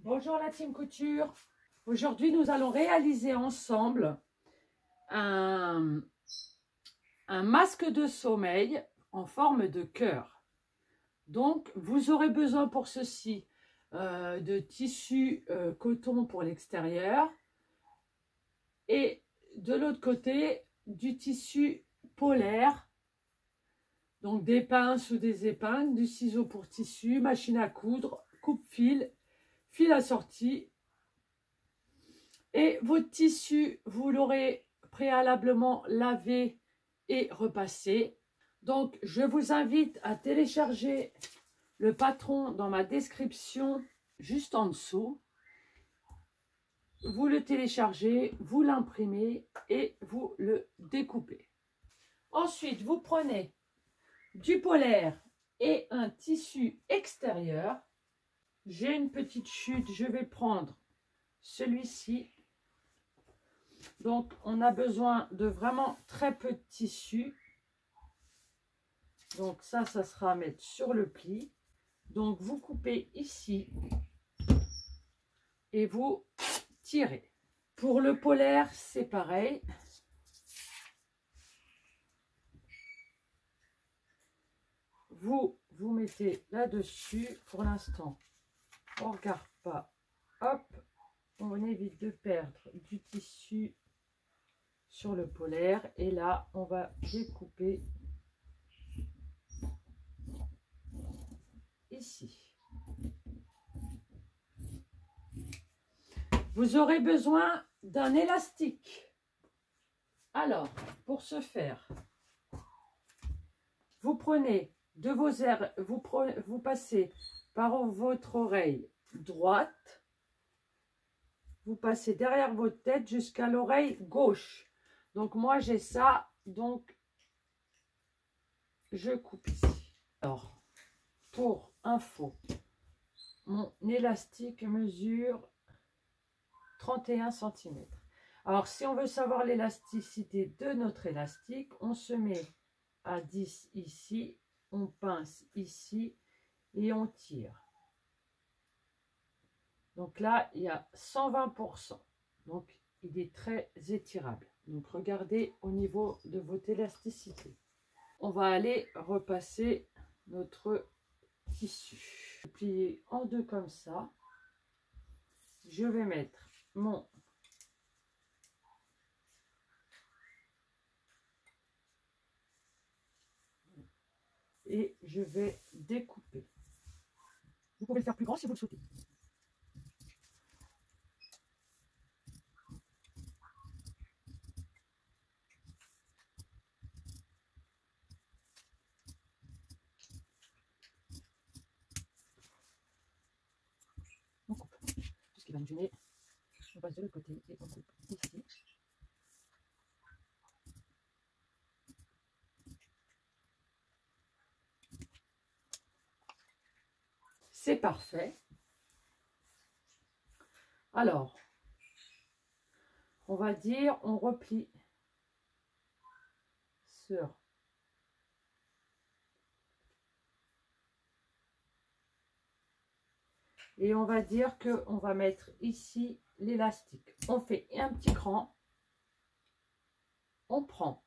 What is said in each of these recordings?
Bonjour la team couture. Aujourd'hui, nous allons réaliser ensemble un masque de sommeil en forme de cœur. Donc, vous aurez besoin pour ceci de tissu coton pour l'extérieur et de l'autre côté du tissu polaire. Donc, des pinces ou des épingles, du ciseau pour tissu, machine à coudre, coupe-fil, fil assorti. Et votre tissu, vous l'aurez préalablement lavé et repassé. Donc, je vous invite à télécharger le patron dans ma description juste en dessous. Vous le téléchargez, vous l'imprimez et vous le découpez. Ensuite, vous prenez du polaire et un tissu extérieur. J'ai une petite chute, je vais prendre celui-ci. Donc, on a besoin de vraiment très peu de tissu. Donc, ça sera à mettre sur le pli. Donc, vous coupez ici et vous tirez. Pour le polaire, c'est pareil. Vous mettez là-dessus. Pour l'instant, on ne regarde pas. Hop, on évite de perdre du tissu sur le polaire. Et là, on va découper ici. Vous aurez besoin d'un élastique. Alors, pour ce faire, vous prenez de vos airs, vous passez par votre oreille droite, vous passez derrière votre tête jusqu'à l'oreille gauche. Donc moi j'ai ça, donc je coupe ici. Alors, pour info, mon élastique mesure 31 cm. Alors, si on veut savoir l'élasticité de notre élastique, on se met à 10 ici, on pince ici et on tire. Donc là, il y a 120%. Donc, il est très étirable. Donc, regardez au niveau de votre élasticité. On va aller repasser notre tissu. Plier en deux comme ça. Je vais mettre mon et je vais découper. Vous pouvez le faire plus grand si vous le souhaitez. On coupe tout ce qui va nous gêner. On passe de l'autre côté et on coupe ici. C'est parfait. Alors, on va dire, on replie sur et on va dire que on va mettre ici l'élastique. On fait un petit cran, on prend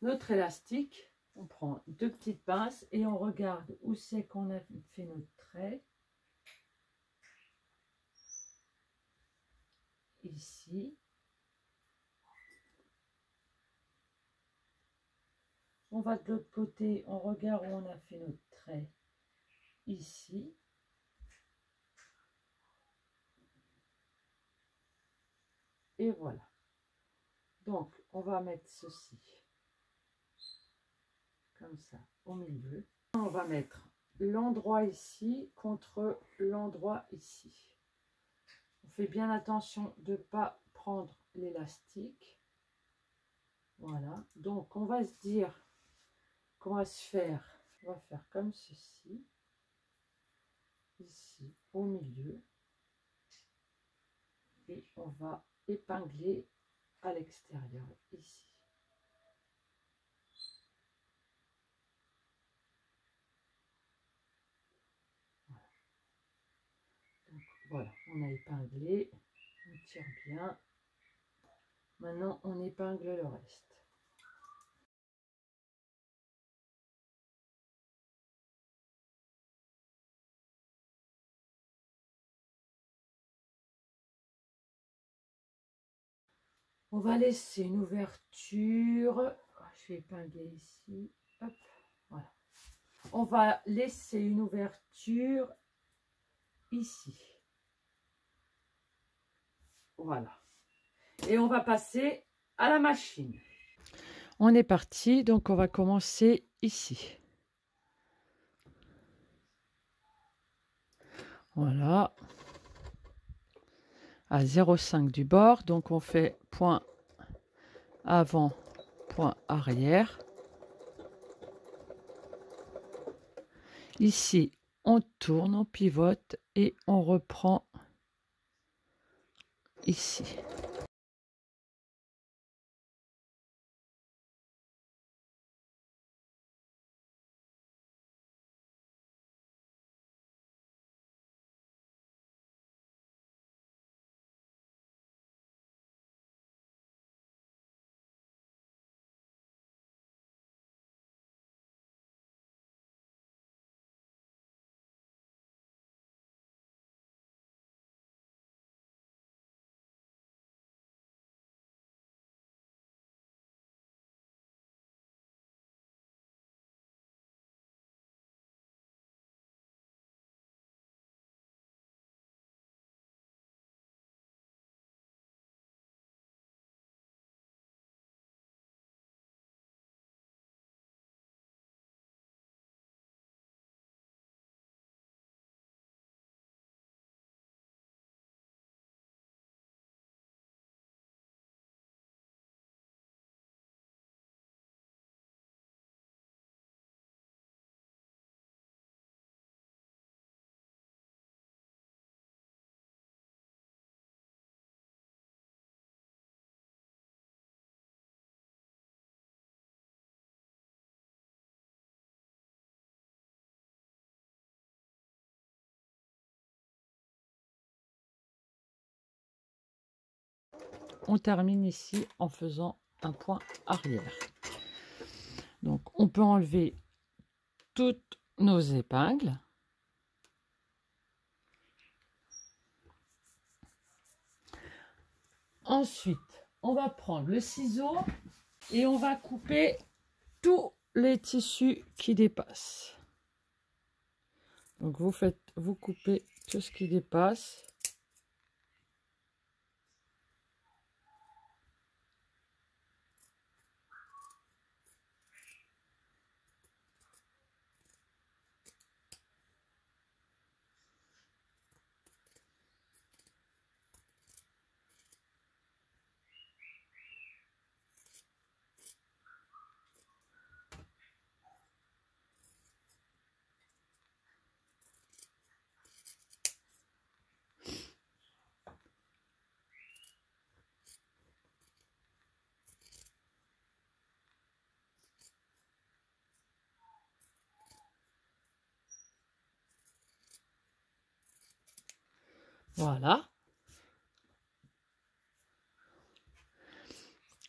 notre élastique, on prend deux petites pinces et on regarde où c'est qu'on a fait notre trait. Ici. On va de l'autre côté, on regarde où on a fait notre trait. Ici. Et voilà. Donc, on va mettre ceci comme ça au milieu. On va mettre l'endroit ici contre l'endroit ici. On fait bien attention de ne pas prendre l'élastique. Voilà. Donc, on va se dire qu'on va se faire, on va faire comme ceci. Ici, au milieu. Et on va épingler à l'extérieur, ici. Voilà. Donc voilà, on a épinglé, on tire bien. Maintenant, on épingle le reste. On va laisser une ouverture. Je vais épingler ici. Hop, voilà. On va laisser une ouverture ici. Voilà. Et on va passer à la machine. On est parti, donc on va commencer ici. Voilà. À 0,5 du bord, donc on fait point avant, point arrière. Ici, on tourne, on pivote et on reprend ici. On termine ici en faisant un point arrière. Donc on peut enlever toutes nos épingles. Ensuite, on va prendre le ciseau et on va couper tous les tissus qui dépassent. Donc vous coupez tout ce qui dépasse. Voilà.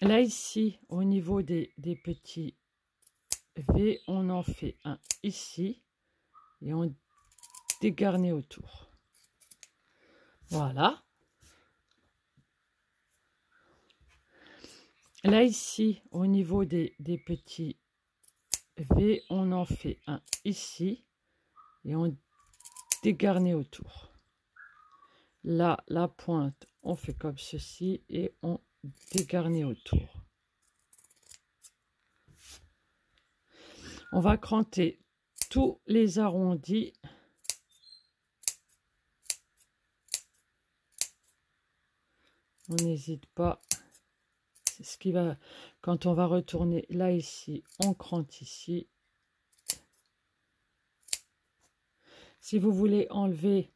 Là, ici, au niveau des petits V, on en fait un ici et on dégarnit autour. Voilà. Là, ici, au niveau des petits V, on en fait un ici et on dégarnit autour. Là, la pointe, on fait comme ceci et on dégarnit autour. On va cranter tous les arrondis. On n'hésite pas. C'est ce qui va, quand on va retourner là, ici, on crante ici. Si vous voulez enlever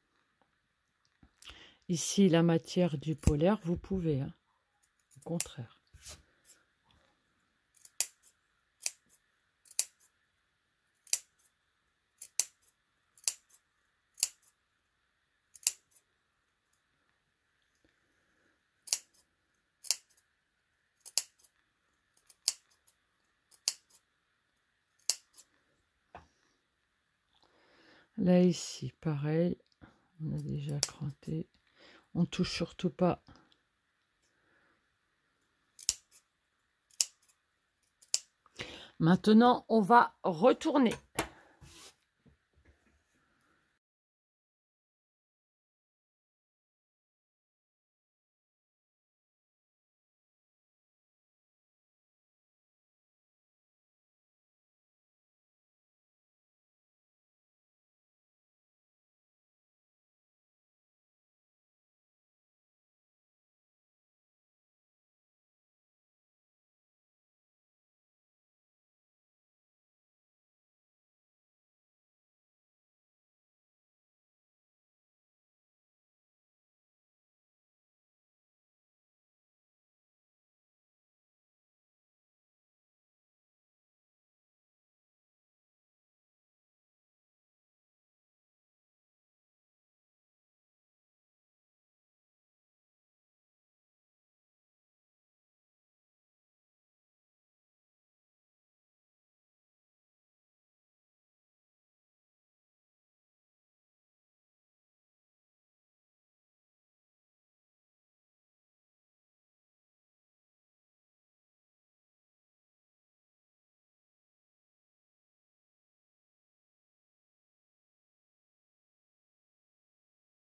ici la matière du polaire, vous pouvez, hein, au contraire. Là, ici, pareil. On a déjà cranté. On touche surtout pas. Maintenant, on va retourner.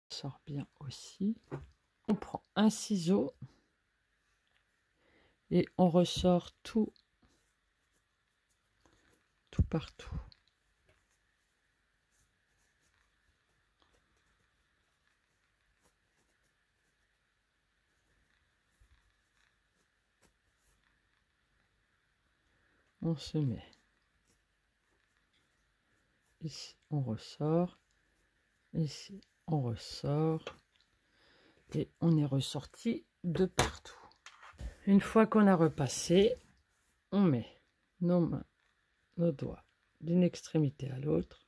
Sort bien aussi. On prend un ciseau et on ressort tout partout. On se met ici, on ressort, ici, on ressort et on est ressorti de partout. Une fois qu'on a repassé, on met nos mains, nos doigts d'une extrémité à l'autre.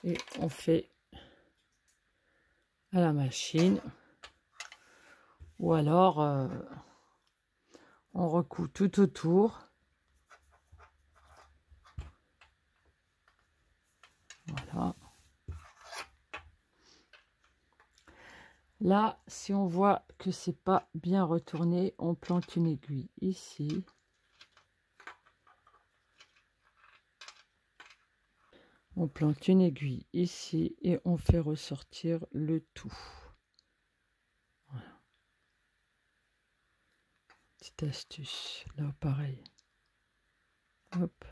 Et on fait à la machine ou alors on recoue tout autour. Voilà. Là, si on voit que c'est pas bien retourné, on plante une aiguille ici. On plante une aiguille ici et on fait ressortir le tout. Voilà. Petite astuce. Là, pareil. Hop.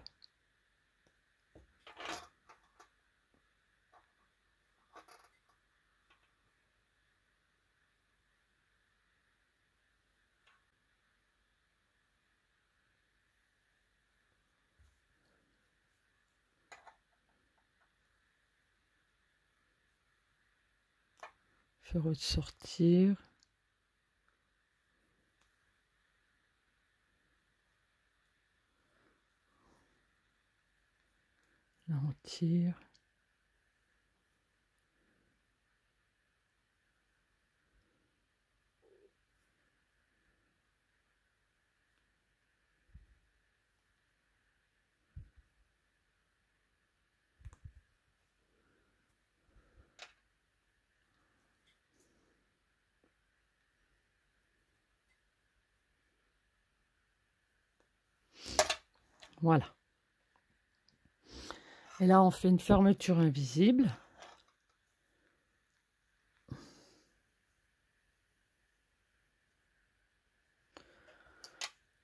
Fait ressortir. Là, on tire. Voilà. Et là, on fait une fermeture invisible.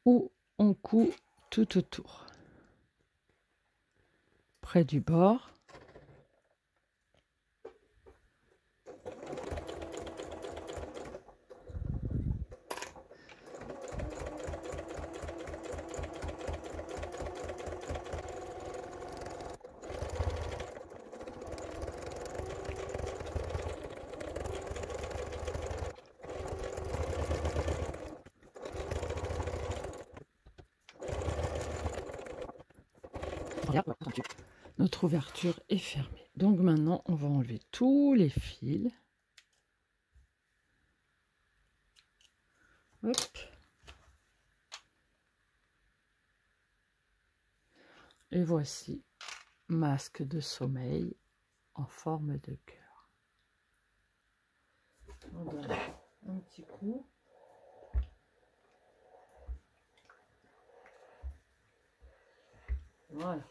Où on coud tout autour. Près du bord. Notre ouverture est fermée. Donc maintenant, on va enlever tous les fils. Hop. Et voici, masque de sommeil en forme de cœur. On donne un petit coup. Voilà.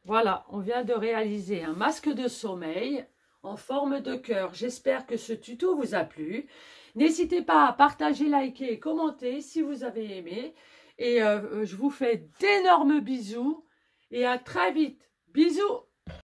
Voilà, on vient de réaliser un masque de sommeil en forme de cœur. J'espère que ce tuto vous a plu. N'hésitez pas à partager, liker et commenter si vous avez aimé. Et je vous fais d'énormes bisous et à très vite. Bisous!